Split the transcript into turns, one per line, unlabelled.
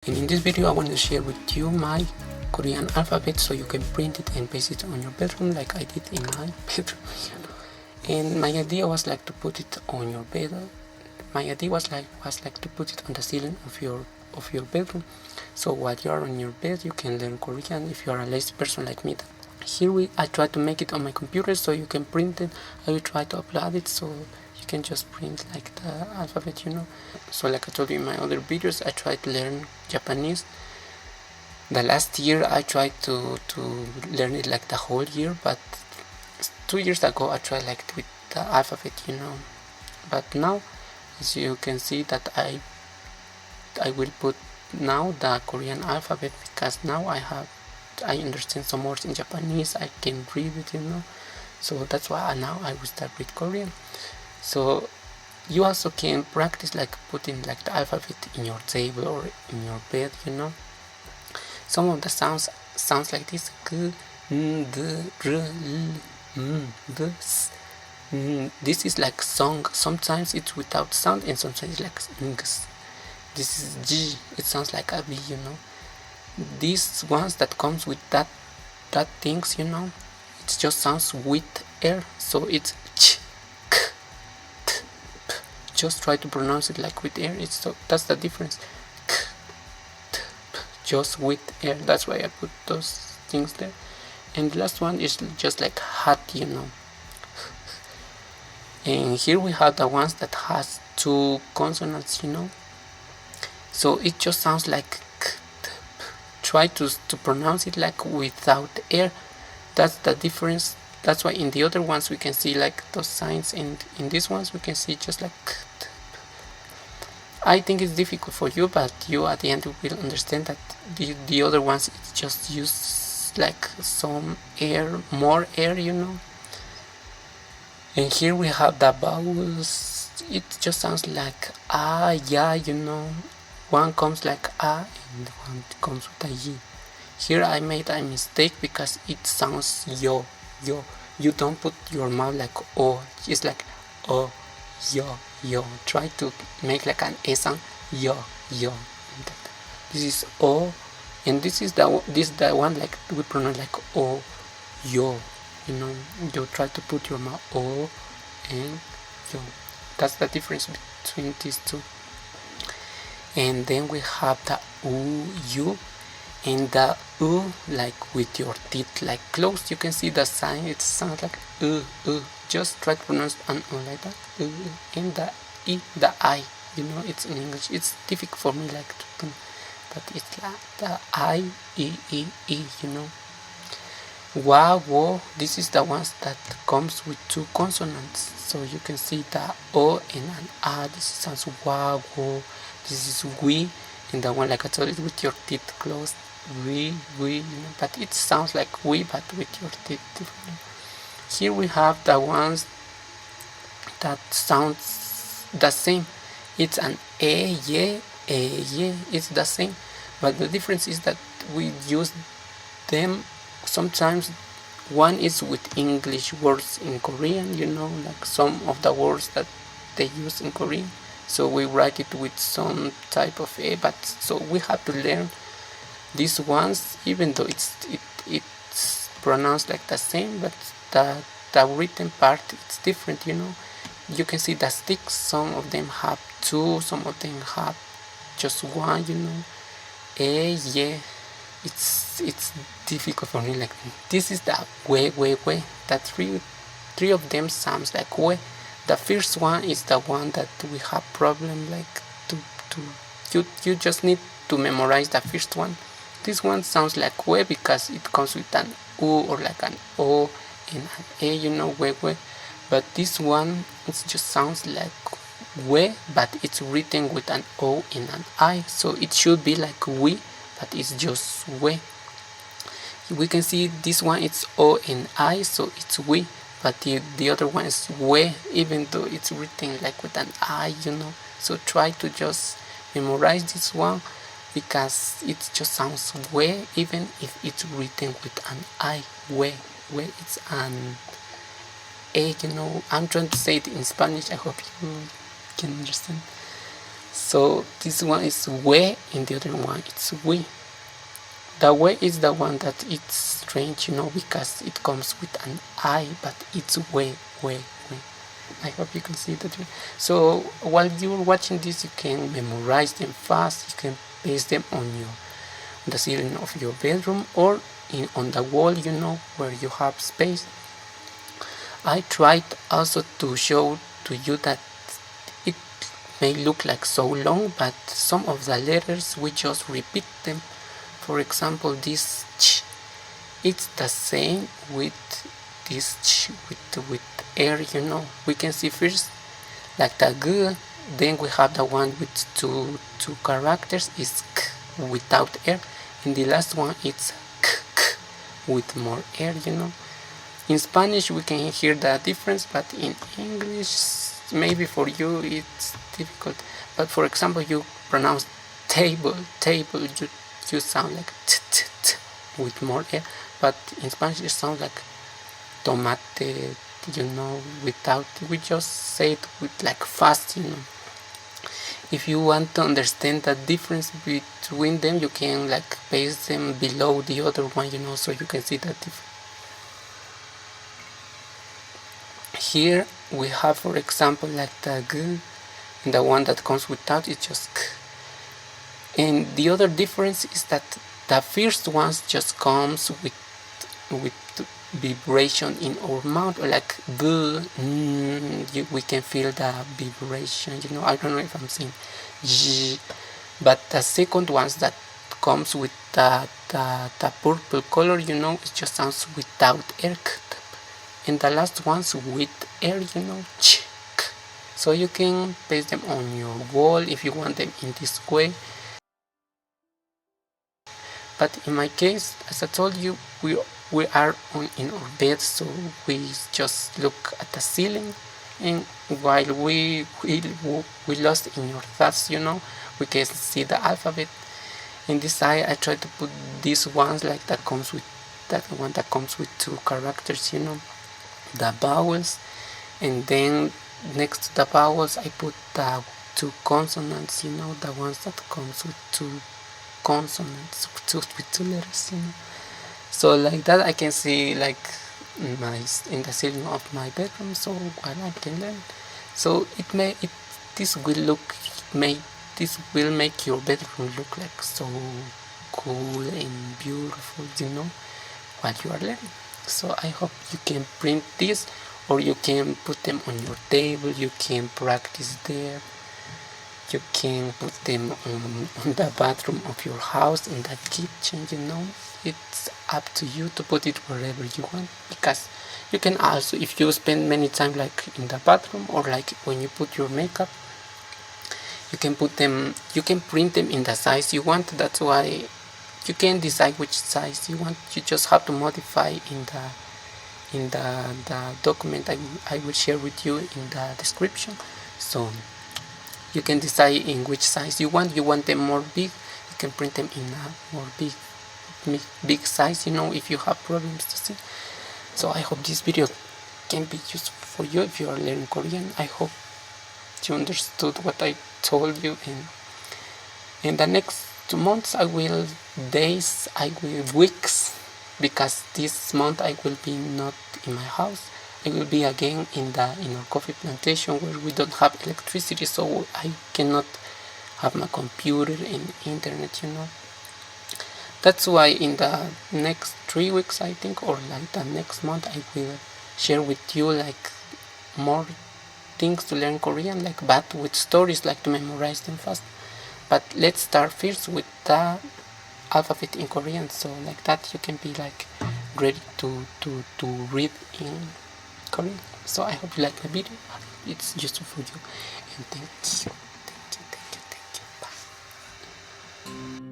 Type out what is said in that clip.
And in this video I want to share with you my Korean alphabet so you can print it and paste it on your bedroom like I did in my bedroom. And my idea was like to put it on your bed. My idea was like to put it on the ceiling of your bedroom. So while you are on your bed you can learn Korean if you are a lazy person like me. I try to make it on my computer so you can print it. I will try to upload it so you can just print like the alphabet, So like I told you in my other videos, I tried to learn Japanese. The last year I tried to learn it like the whole year, but 2 years ago I tried like with the alphabet, But now, as you can see, that I will put now the Korean alphabet because now I understand some words in Japanese. I can read it, So that's why now I will start with Korean. So you also can practice like putting like the alphabet in your table or in your bed, Some of the sounds like this: g, n, d, r, l, m, d, s. This is like song. Sometimes it's without sound and sometimes it's like ngs. This is g. It sounds like a b, These ones that comes with that things, it just sounds with air. So it's ch, k, t, p. Just try to pronounce it like with air. That's the difference. K, t, p. Just with air. That's why I put those things there. And the last one is just like hot, And here we have the ones that has two consonants, So it just sounds like k, t, p. Try to pronounce it like without air. That's the difference. That's why in the other ones we can see like those signs, and in these ones we can see just like k, t, p. I think it's difficult for you, but you at the end will understand that the other ones it just use like some air, more air, And here we have the vowels. It just sounds like ah, yeah, One comes like ah and one comes with a y. Here I made a mistake because it sounds yo. You don't put your mouth like oh. It's like oh, yo. Try to make like an e sound. Yo. This is oh, and this is the one like we pronounce like oh, yo. You try to put your mouth oh and yo. That's the difference between these two. And then we have the u, and the u like with your teeth like closed. You can see the sign. It sounds like Just try to pronounce an like that. And the e, the I. It's in English. It's difficult for me like to, but it's like the I, e, Wa, wo. This is the ones that comes with two consonants. So you can see the o and an a. This sounds wa, wo. This is we, and the one like I told you with your teeth closed. We, but it sounds like we, but with your teeth differently. Here we have the ones that sounds the same. It's an ye. It's the same, but the difference is that we use them. Sometimes one is with English words in Korean, like some of the words that they use in Korean. So we write it with some type of a, but so we have to learn these ones, even though it's pronounced like the same, but the written part it's different, You can see the sticks. Some of them have two, some of them have just one, yeah. It's difficult for me. Like this is the we. That three of them sounds like we. The first one is the one that we have problem like you just need to memorize the first one. This one sounds like we because it comes with an u or like an o and an a, we. But this one it just sounds like we, but it's written with an o and an I, so it should be like we, but it's just we. We can see this one it's o and I, so it's we, but the other one is we, even though it's written like with an I, So try to just memorize this one because it just sounds we, even if it's written with an I. We, it's an a, I'm trying to say it in Spanish. I hope you can understand. So this one is we and the other one it's we. The way is the one that it's strange, because it comes with an I, but it's way. I hope you can see that. So while you're watching this, you can memorize them fast. You can paste them on the ceiling of your bedroom or on the wall, where you have space. I tried also to show to you that it may look like so long, but some of the letters we just repeat them. For example, this ch, it's the same with this ch with air, We can see first like the g, then we have the one with two characters is k without air, and the last one it's k with more air, In Spanish we can hear the difference, but in English maybe for you it's difficult. But for example, you pronounce table, you sound like t with more air, but in Spanish it sounds like tomate, without, we just say it with like fast, If you want to understand the difference between them, you can like paste them below the other one, so you can see the difference. Here we have, for example, like the g, and the one that comes without is just k. And the other difference is that the first ones just comes with vibration in our mouth, or like b, we can feel the vibration, I don't know if I'm saying j, but the second ones that comes with the purple color, it just sounds without air, and the last ones with air, ch, k. So you can paste them on your wall if you want them in this way. But in my case, as I told you, we are in our bed, so we just look at the ceiling, and while we lost in your thoughts, we can see the alphabet. In this side, I try to put these ones like that comes with two characters, the vowels, and then next to the vowels I put the two consonants, the ones that comes with two consonants, with two letters, So like that I can see like in the ceiling of my bedroom, so while I can learn. So this will make your bedroom look like so cool and beautiful, while you are learning. So I hope you can print this, or you can put them on your table, you can practice there. You can put them on the bathroom of your house, in the kitchen, It's up to you to put it wherever you want, because you can also, if you spend many time like in the bathroom, or like when you put your makeup, you can print them in the size you want. That's why you can decide which size you want. You just have to modify in the document I will share with you in the description. So you can decide in which size you want. You want them more big, you can print them in a more big size, if you have problems to see. So I hope this video can be useful for you if you are learning Korean. I hope you understood what I told you, and in the next 2 months weeks, because this month I will be not in my house. I will be again in our coffee plantation, where we don't have electricity, so I cannot have my computer and internet, That's why in the next 3 weeks, I think, or like the next month, I will share with you like more things to learn Korean, but with stories, like to memorize them fast. But let's start first with the alphabet in Korean, so like that you can be like ready to read in Korean. So I hope you like my video. It's useful for you, and thank you. Bye.